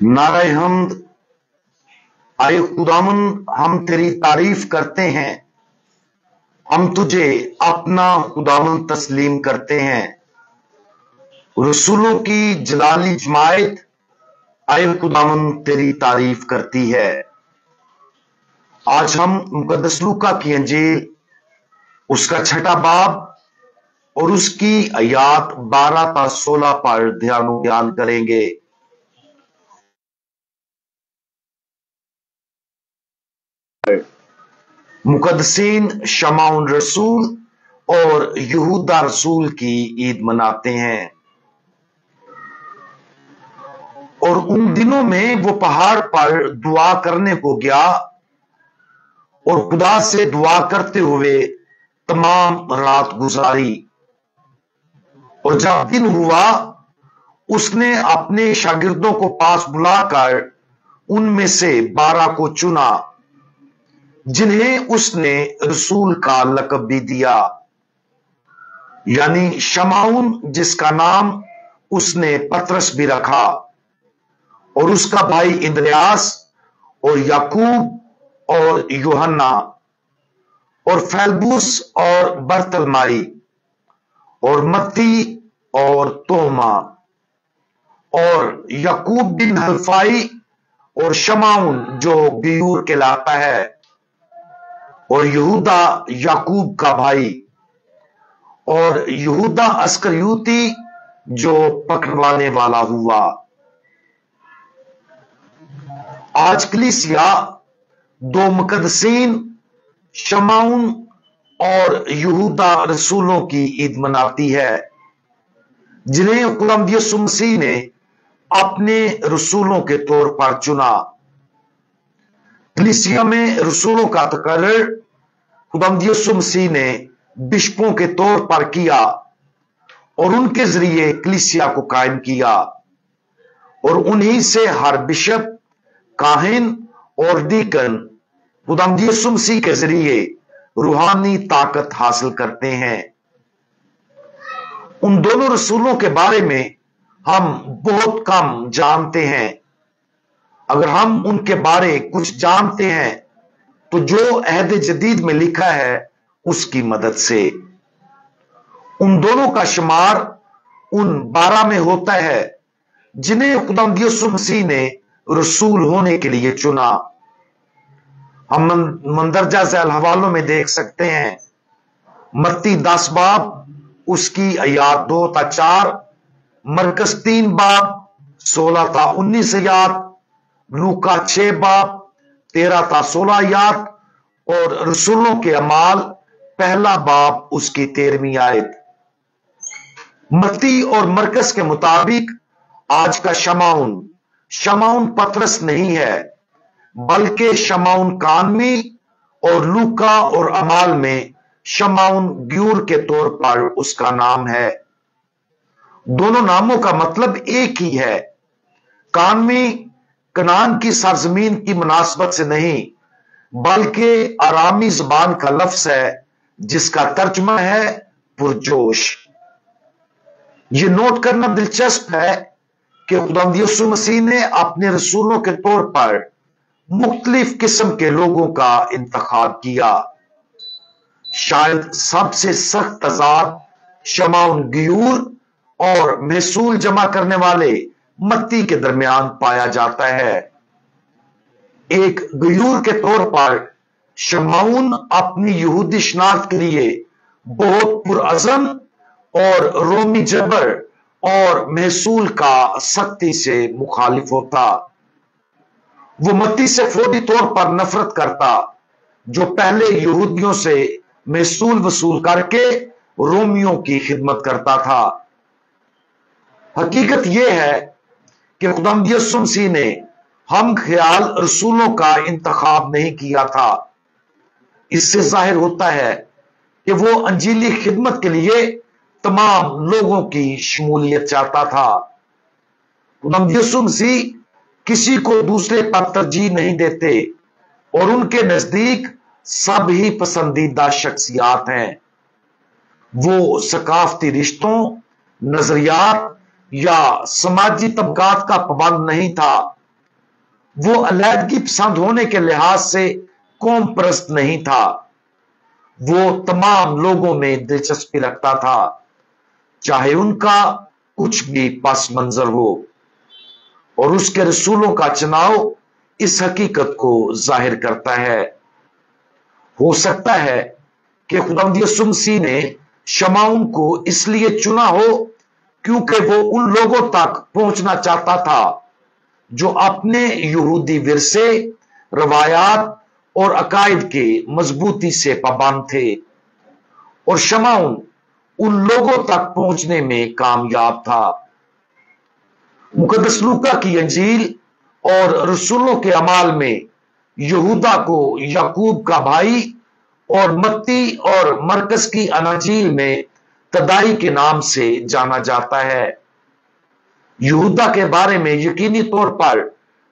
नारे हमद, आए खुदावन, हम तेरी तारीफ करते हैं, हम तुझे अपना खुदावन तस्लीम करते हैं। रसूलों की जलाली जमायत आए खुदावन तेरी तारीफ करती है। आज हम मुकद्दस लूका की अंजील उसका छठा बाब और उसकी आयात 12 ता 16 पर ध्यान करेंगे। मुकद्दसीन शमाउन रसूल और यहूदा रसूल की ईद मनाते हैं, और उन दिनों में वो पहाड़ पर दुआ करने को गया और खुदा से दुआ करते हुए तमाम रात गुजारी। और जब दिन हुआ, उसने अपने शागिर्दों को पास बुलाकर उनमें से 12 को चुना, जिन्हें उसने रसूल का लक़ब भी दिया, यानी शमाउन, जिसका नाम उसने पतरस भी रखा, और उसका भाई इंद्रियास और याकूब और यूहन्ना और फेलबुस और बरतलमाई और मत्ती और तोमा और याकूब बिन हल्फाई और शमाउन जो बियूर कहलाता है, और यहूदा याकूब का भाई, और यहूदा अस्करियोती जो पकड़वाने वाला हुआ। आज कलीसिया दो मुकद्दसीन शमाउन और यहूदा रसूलों की ईद मनाती है, जिन्हें खुदावंद यीशु मसीह ने अपने रसूलों के तौर पर चुना। कलीसिया में रसूलों का तकर्रर खुदावंद यीशु मसीह ने बिशपों के तौर पर किया और उनके जरिए कलीसिया को कायम किया, और उन्हीं से हर बिशप, काहिन और डीकन खुदावंद यीशु मसीह के जरिए रूहानी ताकत हासिल करते हैं। उन दोनों रसूलों के बारे में हम बहुत कम जानते हैं। अगर हम उनके बारे कुछ जानते हैं तो जो अहद जदीद में लिखा है उसकी मदद से। उन दोनों का शुमार उन 12 में होता है जिन्हें खुदावंद यीशु मसीह ने रसूल होने के लिए चुना। हम मंदरजा झैल हवालों में देख सकते हैं। मत्ती 10 बाब उसकी आयात 2 ता 4, मरकस 3 बाब 16 ता 19 आयात, लूका 6 बाब 13 ता 16 आयात, और रसूलों के अमाल पहला बाब उसकी 13वीं आयत। मत्ती और मरकस के मुताबिक आज का शमाउन पतरस नहीं है, बल्कि शमाउन कानमी, और लूका और अमाल में शमाउन ग्यूर के तौर पर उसका नाम है। दोनों नामों का मतलब एक ही है। कानमी कनान की सरजमीन की मुनासबत से नहीं, बल्कि आरामी जुबान का लफ्ज है जिसका तर्जुमा है पुरजोश। यह नोट करना दिलचस्प है कि खुदावंद यीशु मसीह ने अपने रसूलों के तौर पर मुख्तलिफ किस्म के लोगों का इंतखाब किया। शायद सबसे सख्त तजाद शमाउन ग्यूर और महसूल जमा करने वाले मत्ती के दरमियान पाया जाता है। एक ग्यूर के तौर पर शमाउन अपनी यहूदी शनाख्त के लिए बहुत पुरअज़म और रोमी जबर और महसूल का सख्ती से मुखालिफ होता। वो मत्ती से फौरी तौर पर नफरत करता, जो पहले यहूदियों से महसूल वसूल करके रोमियों की खिदमत करता था। हकीकत यह है कि खुदावंद यीशु मसीह ने हम ख्याल रसूलों का इंतखाब नहीं किया था। इससे जाहिर होता है कि वो अंजीली खिदमत के लिए तमाम लोगों की शमूलियत चाहता था। खुदावंद यीशु मसीह किसी को दूसरे पर तरजीह नहीं देते, और उनके नजदीक सब ही पसंदीदा शख्सियात हैं। वो सकाफती रिश्तों, नजरियात, या समाजी तबकात का पाबंद नहीं था। वो अलहदगी पसंद होने के लिहाज से कौम परस्त नहीं था। वो तमाम लोगों में दिलचस्पी रखता था, चाहे उनका कुछ भी पस मंजर हो, और उसके रसूलों का चुनाव इस हकीकत को जाहिर करता है। हो सकता है कि खुदावंद यीशु मसीह ने शमाउन को इसलिए चुना हो क्योंकि वो उन लोगों तक पहुंचना चाहता था जो अपने यहूदी विरसे, रवायात और अकायद के मजबूती से पाबंद थे, और शमाउन उन लोगों तक पहुंचने में कामयाब था। मुकद्दस लूका की अंजील और रसूलों के अमाल में यहूदा को याकूब का भाई और मत्ती और मरकस की अनाजील में तदाई के नाम से जाना जाता है। यहूदा के बारे में यकीनी तौर पर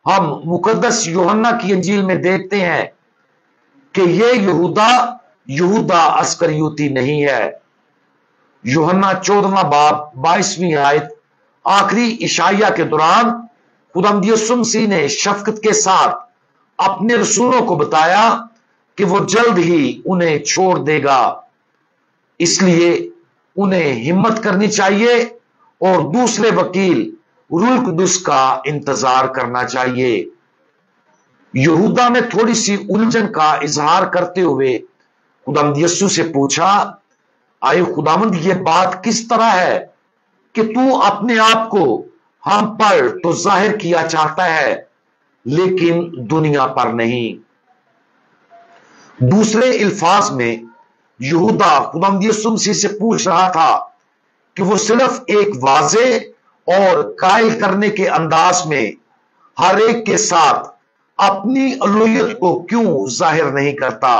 हम मुकद्दस यूहन्ना की अंजील में देखते हैं कि यह यहूदा अस्करियोती नहीं है। यूहन्ना 14वां बाब 22वीं आयत आखिरी इशाया के दौरान खुदावंद यीशु मसीह ने शफकत के साथ अपने रसूलों को बताया कि वो जल्द ही उन्हें छोड़ देगा, इसलिए उन्हें हिम्मत करनी चाहिए और दूसरे वकील रूह कुदुस का इंतजार करना चाहिए। यहूदा ने थोड़ी सी उलझन का इजहार करते हुए खुदावंद यीशु से पूछा, आए खुदावंद, ये बात किस तरह है कि तू अपने आप को हम पर तो जाहिर किया चाहता है लेकिन दुनिया पर नहीं। दूसरे अल्फाज में यहूदा खुदावंद यीशु मसीह से पूछ रहा था कि वो सिर्फ एक वाजे और कायल करने के अंदाज में हर एक के साथ अपनी अलूहियत को क्यों जाहिर नहीं करता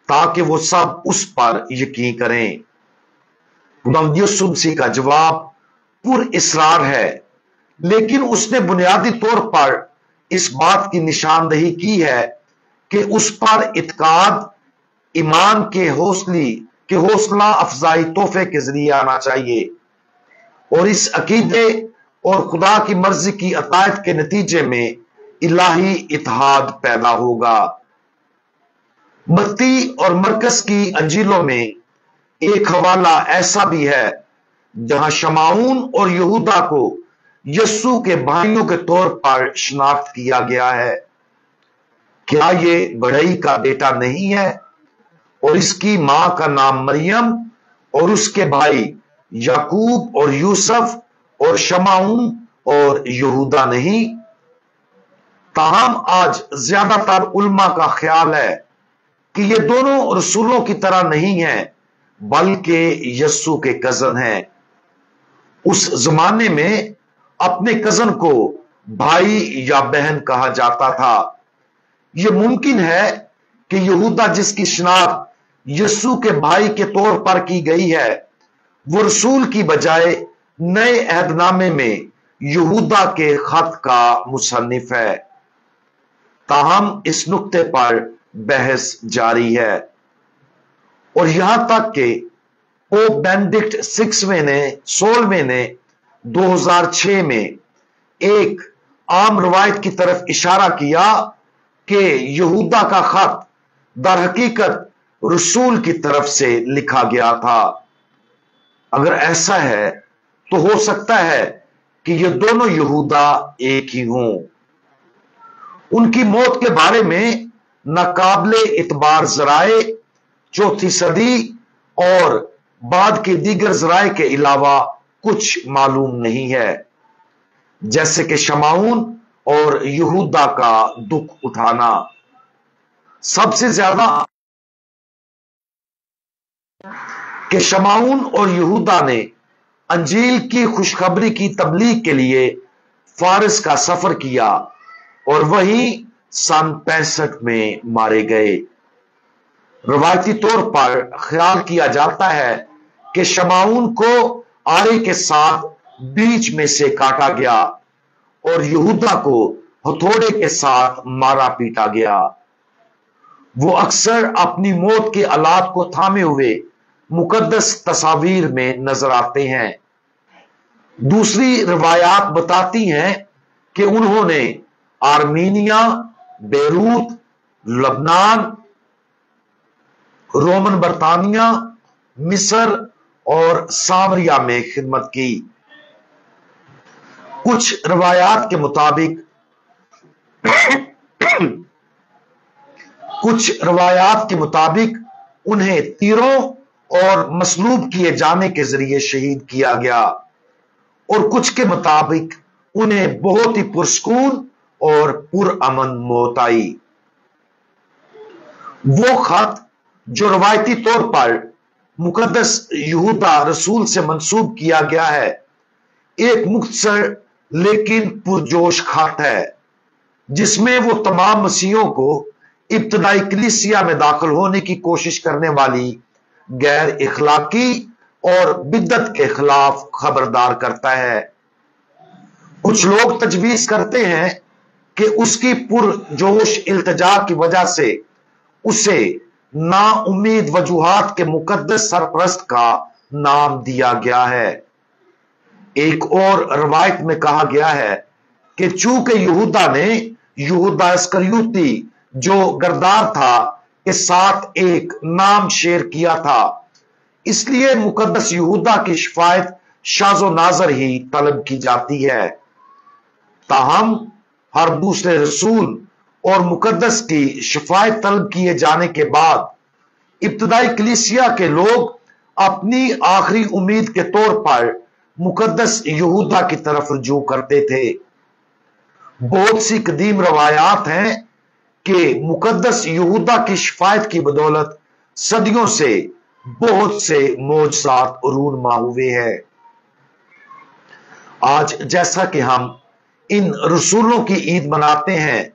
ताकि वो सब उस पर यकीन करें। खुदावंद यीशु मसीह का जवाब पुर इसरार है, लेकिन उसने बुनियादी तौर पर इस बात की निशानदही की है कि उस पर इत्काद ईमान के हौसला अफजाई तोहफे के जरिए आना चाहिए, और इस अकीदे और खुदा की मर्जी की अतायत के नतीजे में इलाही इत्तेहाद पैदा होगा। मत्ती और मरकस की अंजीलों में एक हवाला ऐसा भी है जहां शमाउन और यहूदा को यस्सु के भाइयों के तौर पर शिनाख्त किया गया है। क्या ये बढ़ई का बेटा नहीं है और इसकी मां का नाम मरियम और उसके भाई याकूब और यूसुफ और शमाउन और यहूदा नहीं? ताहम आज ज्यादातर उल्मा का ख्याल है कि ये दोनों रसूलों की तरह नहीं हैं, बल्कि यस्सु के कजन हैं। उस जमाने में अपने कजन को भाई या बहन कहा जाता था। यह मुमकिन है कि यहूदा जिसकी शिनाख्त यस्सु के भाई के तौर पर की गई है, वो रसूल की बजाय नए अहदनामे में यहूदा के खत का मुसन्निफ है। ताहम इस नुक्ते पर बहस जारी है, और यहां तक कि पोप बेनेडिक्ट 16वें ने 2006 में एक आम रवायत की तरफ इशारा किया कि यहूदा का खत दर हकीकत रसूल की तरफ से लिखा गया था। अगर ऐसा है तो हो सकता है कि ये दोनों यहूदा एक ही हों। उनकी मौत के बारे में नाकाबिले इतबार जराए चौथी सदी और बाद के दीगर जराए के अलावा कुछ मालूम नहीं है, जैसे कि शमाउन और यहूदा का दुख उठाना। सबसे ज्यादा कि शमाउन और यहूदा ने अंजील की खुशखबरी की तबलीग के लिए फारिस का सफर किया और वहीं सन 65 में मारे गए। रवायती तौर पर ख्याल किया जाता है कि शमाउन को आरे के साथ बीच में से काटा गया और यहूदा को हथौड़े के साथ मारा पीटा गया। वो अक्सर अपनी मौत के आलात को थामे हुए मुकद्दस तस्वीर में नजर आते हैं। दूसरी रिवायात बताती हैं कि उन्होंने आर्मीनिया, बेरूत, लबनान, रोमन बर्तानिया, मिस्र और सामरिया में खिदमत की। कुछ रिवायात के मुताबिक उन्हें तीरों और मसलूब किए जाने के जरिए शहीद किया गया, और कुछ के मुताबिक उन्हें बहुत ही पुरस्कून और पुरअमन मौत आई। वो खत जो रवायती तौर पर मुकद्दस यहूदा रसूल से मंसूब किया गया है, एक मुख्तसर लेकिन पुरजोश खत है, जिसमें वो तमाम मसीहों को इब्तदाई कलीसिया में दाखिल होने की कोशिश करने वाली गैर इखलाकी और बिद्दत के खिलाफ खबरदार करता है। कुछ लोग तजवीज करते हैं कि उसकी पुरजोश इल्तिजा की वजह से उसे नाउम्मीद वजूहात के मुकद्दस सरपरस्त का नाम दिया गया है। एक और रवायत में कहा गया है कि चूंकि यहूदा ने यहूदा इस्करियोती जो गरदार था के साथ एक नाम शेयर किया था, इसलिए मुकद्दस यहूदा की शिफायत शाज़ो नाज़र ही तलब की जाती है। ताहम हर दूसरे रसूल और मुकद्दस की शिफायत तलब किए जाने के बाद इब्तदाई कलीसिया के लोग अपनी आखिरी उम्मीद के तौर पर मुकद्दस यहूदा की तरफ रुजू करते थे। बहुत सी कदीम रवायात हैं कि मुकद्दस यहूदा की शिफायत की बदौलत सदियों से बहुत से मोजज़ात रूनमा हुए हैं। आज जैसा कि हम इन रसूलों की ईद मनाते हैं,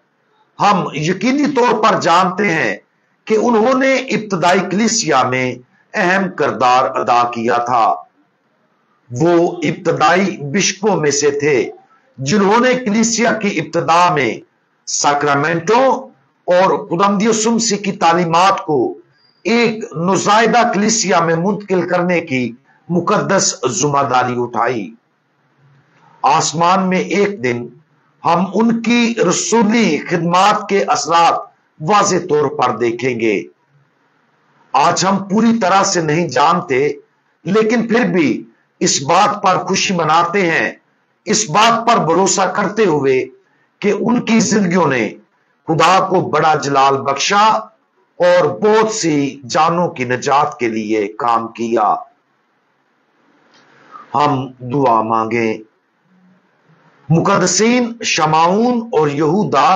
हम यकीनी तौर पर जानते हैं कि उन्होंने इब्तदाई कलीसिया में अहम किरदार अदा किया था। वो इब्तदाई बिशपों में से थे जिन्होंने कलीसिया की इब्तदा में सैक्रामेंटों और खुदावंद यीशु मसीह की तालीमात को एक नुज़ायदा कलीसिया में मुंतकिल करने की मुकद्दस जिम्मेदारी उठाई। आसमान में एक दिन हम उनकी रसूली खिदमात के असरात वाज़े तौर पर देखेंगे। आज हम पूरी तरह से नहीं जानते, लेकिन फिर भी इस बात पर खुशी मनाते हैं, इस बात पर भरोसा करते हुए कि उनकी जिंदगियों ने खुदा को बड़ा जलाल बख्शा और बहुत सी जानों की निजात के लिए काम किया। हम दुआ मांगे। मुकद्दसीन शमाऊन और यहूदा,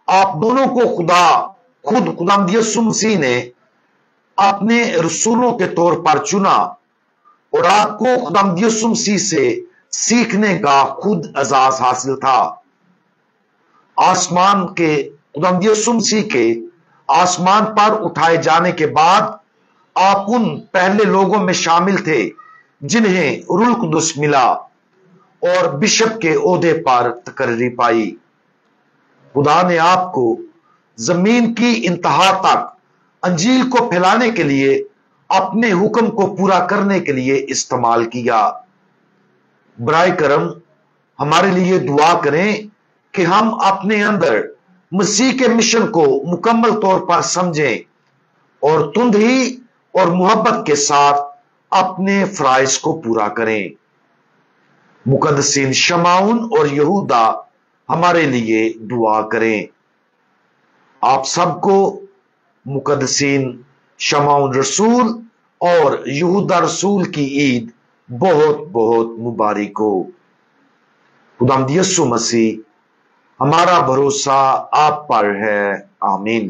आप दोनों को खुदावंद यीशु मसीह ने अपने रसूलों के तौर पर चुना और आपको खुदावंद यीशु मसीह से सीखने का खुद एजाज हासिल था। आसमान के खुदावंद यीशु मसीह के आसमान पर उठाए जाने के बाद आप उन पहले लोगों में शामिल थे जिन्हें रूह कुदस मिला और बिशप के ओहदे पर तकर्री पाई। खुदा ने आपको जमीन की इंतहा तक अंजील को फैलाने के लिए, अपने हुक्म को पूरा करने के लिए इस्तेमाल किया। बराए करम हमारे लिए दुआ करें कि हम अपने अंदर मसीह के मिशन को मुकम्मल तौर पर समझें और तुंदही और मोहब्बत के साथ अपने फराइज को पूरा करें। मुकद्दसीन शमाऊन और यहूदा हमारे लिए दुआ करें। आप सबको मुकद्दसीन शमाऊन रसूल और यहूदा रसूल की ईद बहुत बहुत मुबारक हो। खुदावंद यीशु मसीह, हमारा भरोसा आप पर है। आमीन।